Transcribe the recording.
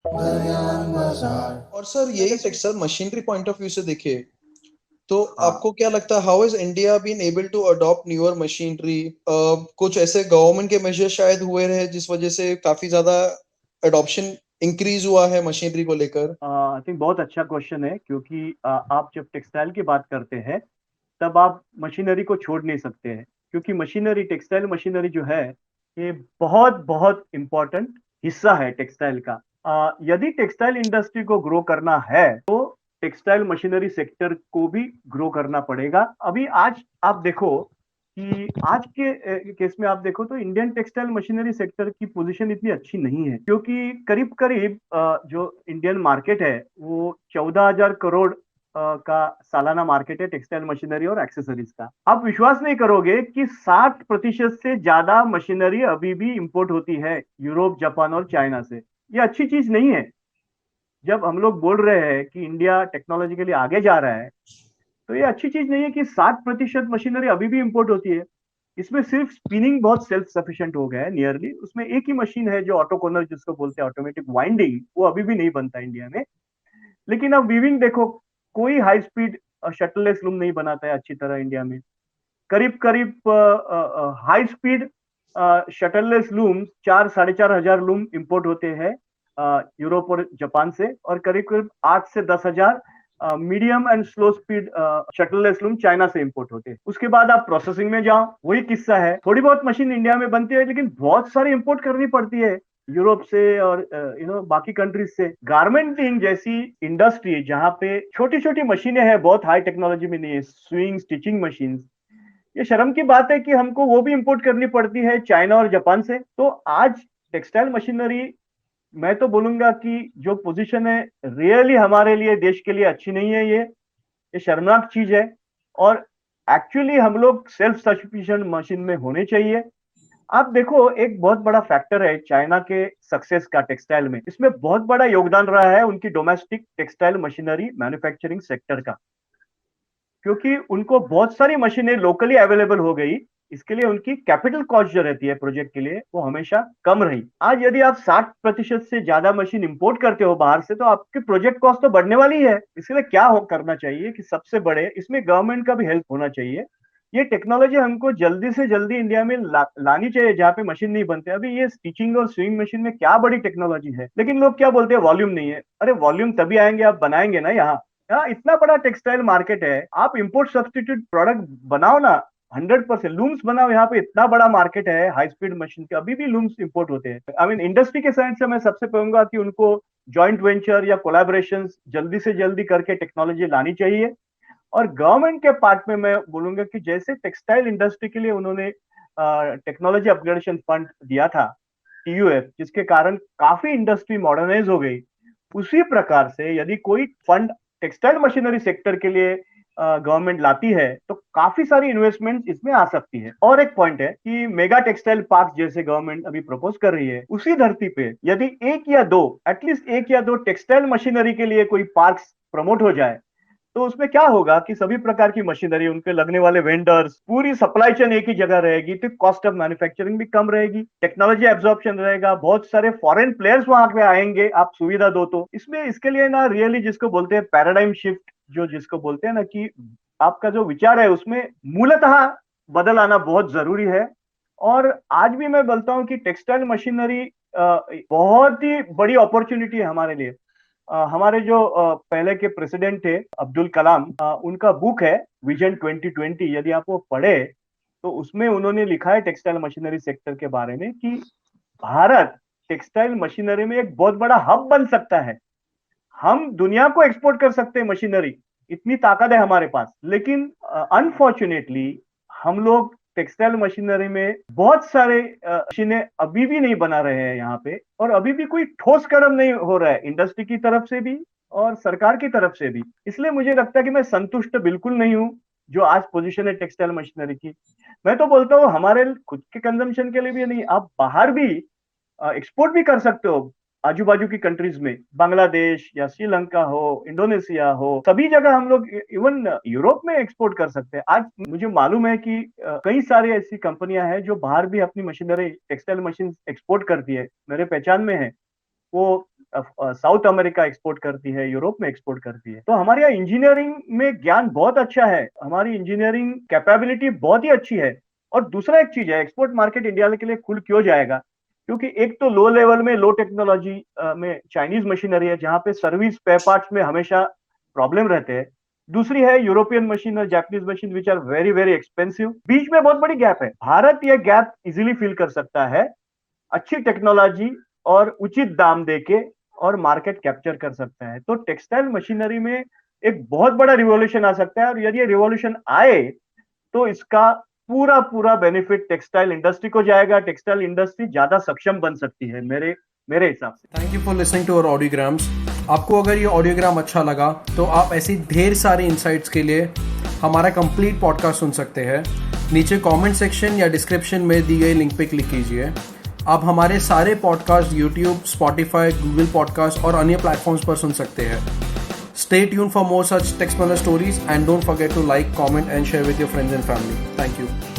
और सर यही textile machinery point of view से देखे तो हाँ। आपको क्या लगता है how is India been able to adopt newer machinery? कुछ ऐसे गवर्नमेंट के मेजर शायद हुए रहे जिस वजह से काफी ज्यादा अडॉप्शन इंक्रीज हुआ है मशीनरी को लेकर। आई थिंक बहुत अच्छा क्वेश्चन है, क्योंकि आप जब टेक्सटाइल की बात करते हैं तब आप मशीनरी को छोड़ नहीं सकते हैं, क्योंकि मशीनरी, टेक्सटाइल मशीनरी जो है, ये बहुत बहुत इम्पोर्टेंट हिस्सा है टेक्सटाइल का। यदि टेक्सटाइल इंडस्ट्री को ग्रो करना है तो टेक्सटाइल मशीनरी सेक्टर को भी ग्रो करना पड़ेगा। अभी आज आप देखो कि आज के केस में आप देखो तो इंडियन टेक्सटाइल मशीनरी सेक्टर की पोजीशन इतनी अच्छी नहीं है, क्योंकि करीब करीब जो इंडियन मार्केट है वो 14,000 करोड़ का सालाना मार्केट है टेक्सटाइल मशीनरी और एक्सेसरीज का। आप विश्वास नहीं करोगे कि 60% से ज्यादा मशीनरी अभी भी इंपोर्ट होती है यूरोप, जापान और चाइना से। ये अच्छी चीज नहीं है। जब हम लोग बोल रहे हैं कि इंडिया टेक्नोलॉजिकली आगे जा रहा है, तो ये अच्छी चीज नहीं है कि 60% मशीनरी अभी भी इंपोर्ट होती है। इसमें सिर्फ स्पिनिंग बहुत सेल्फ सफिशिएंट हो गया है नियरली। उसमें एक ही मशीन है जो ऑटो कॉर्नर जिसको बोलते हैं, ऑटोमेटिक वाइंडिंग, वो अभी भी नहीं बनता इंडिया में। लेकिन अब वीविंग देखो, कोई हाई स्पीड शटललेस लूम नहीं बनाता है अच्छी तरह इंडिया में। करीब करीब high speed shuttleless loom 4-4,500 loom import होते हैं यूरोप और जापान से, और करीब करीब 8 से 10,000 medium and slow speed shuttleless loom China से इंपोर्ट होते हैं। उसके बाद आप प्रोसेसिंग में जाओ, वही किस्सा है। थोड़ी बहुत मशीन इंडिया में बनती है, लेकिन बहुत सारी इंपोर्ट करनी पड़ती है यूरोप से और बाकी कंट्रीज से। गारमेंटिंग जैसी इंडस्ट्री जहाँ पे छोटी छोटी मशीनें हैं, बहुत हाई टेक्नोलॉजी में नहीं है, स्विंग स्टिचिंग मशीन, ये शर्म की बात है कि हमको वो भी इंपोर्ट करनी पड़ती है चाइना और जापान से। तो आज टेक्सटाइल मशीनरी, मैं तो बोलूंगा कि जो पोजीशन है रियली हमारे लिए, देश के लिए अच्छी नहीं है। ये शर्मनाक चीज है। और एक्चुअली हम लोग सेल्फ सफिशिएंट मशीन में होने चाहिए। आप देखो, एक बहुत बड़ा फैक्टर है चाइना के सक्सेस का टेक्सटाइल में, इसमें बहुत बड़ा योगदान रहा है उनकी domestic textile machinery manufacturing sector का, क्योंकि उनको बहुत सारी मशीनें लोकली अवेलेबल हो गई। इसके लिए उनकी कैपिटल कॉस्ट जो रहती है प्रोजेक्ट के लिए, वो हमेशा कम रही। आज यदि आप 60% से ज्यादा मशीन इंपोर्ट करते हो बाहर से, तो आपकी प्रोजेक्ट कॉस्ट तो बढ़ने वाली है। इसलिए क्या करना चाहिए कि सबसे बड़े इसमें गवर्नमेंट का भी हेल्प होना चाहिए। ये टेक्नोलॉजी हमको जल्दी से जल्दी इंडिया में लानी चाहिए जहाँ पे मशीन नहीं बनते। अभी ये स्टिचिंग और स्विंग मशीन में क्या बड़ी टेक्नोलॉजी है, लेकिन लोग क्या बोलते हैं, वॉल्यूम नहीं है। अरे वॉल्यूम तभी आएंगे आप बनाएंगे ना यहाँ। यहाँ इतना बड़ा टेक्सटाइल मार्केट है, आप इंपोर्ट सब्स्टिट्यूट प्रोडक्ट बनाओ ना। 100% लूम्स बनाओ। यहाँ पे इतना बड़ा मार्केट है हाई स्पीड मशीन के, अभी भी लूम्स इंपोर्ट होते हैं। आई मीन इंडस्ट्री के साइड से मैं सबसे कहूंगा कि उनको जॉइंट वेंचर या कोलैबोरेशन जल्दी से जल्दी करके टेक्नोलॉजी लानी चाहिए। और गवर्नमेंट के पार्ट में मैं बोलूंगा कि जैसे टेक्सटाइल इंडस्ट्री के लिए उन्होंने टेक्नोलॉजी अपग्रेडेशन फंड दिया था, टीयूएफ, जिसके कारण काफी इंडस्ट्री मॉडर्नाइज हो गई, उसी प्रकार से यदि कोई फंड टेक्सटाइल मशीनरी सेक्टर के लिए गवर्नमेंट लाती है तो काफी सारी इन्वेस्टमेंट इसमें आ सकती है। और एक पॉइंट है कि मेगा टेक्सटाइल पार्क जैसे गवर्नमेंट अभी प्रपोज कर रही है, उसी धरती पे यदि एक या दो, एटलीस्ट एक या दो टेक्सटाइल मशीनरी के लिए कोई पार्क प्रमोट हो जाए, तो उसमें क्या होगा कि सभी प्रकार की मशीनरी, उनके लगने वाले वेंडर्स, पूरी सप्लाई चेन एक ही जगह रहेगी, तो कॉस्ट ऑफ मैन्युफैक्चरिंग भी कम रहेगी, टेक्नोलॉजी एब्जॉर्प्शन रहेगा, बहुत सारे फॉरेन प्लेयर्स वहां पे आएंगे आप सुविधा दो तो। इसमें इसके लिए ना रियली जिसको बोलते हैं पैराडाइम शिफ्ट, जो जिसको बोलते हैं ना कि आपका जो विचार है उसमें मूलतः बदल आना बहुत जरूरी है। और आज भी मैं बोलता हूँ कि टेक्सटाइल मशीनरी बहुत ही बड़ी अपॉर्चुनिटी है हमारे लिए। हमारे जो पहले के प्रेसिडेंट थे अब्दुल कलाम, उनका बुक है विजन 2020, यदि आप वो पढ़े तो उसमें उन्होंने लिखा है टेक्सटाइल मशीनरी सेक्टर के बारे में कि भारत टेक्सटाइल मशीनरी में एक बहुत बड़ा हब बन सकता है। हम दुनिया को एक्सपोर्ट कर सकते हैं मशीनरी, इतनी ताकत है हमारे पास। लेकिन अनफॉर्चुनेटली हम लोग टेक्सटाइल मशीनरी में बहुत सारे मशीनें अभी भी नहीं बना रहे हैं यहाँ पे, और अभी भी कोई ठोस कदम नहीं हो रहा है इंडस्ट्री की तरफ से भी और सरकार की तरफ से भी। इसलिए मुझे लगता है कि मैं संतुष्ट बिल्कुल नहीं हूँ जो आज पोजीशन है टेक्सटाइल मशीनरी की। मैं तो बोलता हूँ हमारे खुद के कंजम्पशन के लिए भी नहीं, आप बाहर भी एक्सपोर्ट भी कर सकते हो। आजू बाजू की कंट्रीज में, बांग्लादेश या श्रीलंका हो, इंडोनेशिया हो, सभी जगह हम लोग इवन यूरोप में एक्सपोर्ट कर सकते हैं। आज मुझे मालूम है कि कई सारी ऐसी कंपनियां हैं जो बाहर भी अपनी मशीनरी, टेक्सटाइल मशीन एक्सपोर्ट करती है, मेरे पहचान में है। वो साउथ अमेरिका एक्सपोर्ट करती है, यूरोप में एक्सपोर्ट करती है। तो हमारे यहाँ इंजीनियरिंग में ज्ञान बहुत अच्छा है, हमारी इंजीनियरिंग कैपेबिलिटी बहुत ही अच्छी है। और दूसरा एक चीज है, एक्सपोर्ट मार्केट इंडिया के लिए खुल क्यों जाएगा, क्योंकि एक तो लो लेवल में, लो टेक्नोलॉजी में चाइनीज मशीनरी है, जहां पे सर्विस स्पेयर पार्ट्स में हमेशा प्रॉब्लम रहते हैं। दूसरी है यूरोपियन मशीन और Japanese machine which are very very expensive. बीच में बहुत बड़ी गैप है। भारत यह गैप इजीली फिल कर सकता है अच्छी टेक्नोलॉजी और उचित दाम देके, और मार्केट कैप्चर कर सकता है। तो टेक्सटाइल मशीनरी में एक बहुत बड़ा रिवॉल्यूशन आ सकता है, और यदि ये रिवॉल्यूशन आए तो इसका पूरा पूरा बेनिफिट टेक्सटाइल इंडस्ट्री को जाएगा। टेक्सटाइल इंडस्ट्री ज्यादा सक्षम बन सकती है मेरे हिसाब से। Thank you for listening to our audiograms. आपको अगर ये ऑडियोग्राम अच्छा लगा तो आप ऐसी ढेर सारी इंसाइट्स के लिए हमारा कंप्लीट पॉडकास्ट सुन सकते हैं। नीचे कमेंट सेक्शन या डिस्क्रिप्शन में दी गई लिंक पे क्लिक कीजिए। आप हमारे सारे podcast YouTube, Spotify, Google podcast और अन्य प्लेटफॉर्म्स पर सुन सकते हैं। Stay tuned for more such TechSpanner stories and don't forget to like, comment and share with your friends and family. Thank you.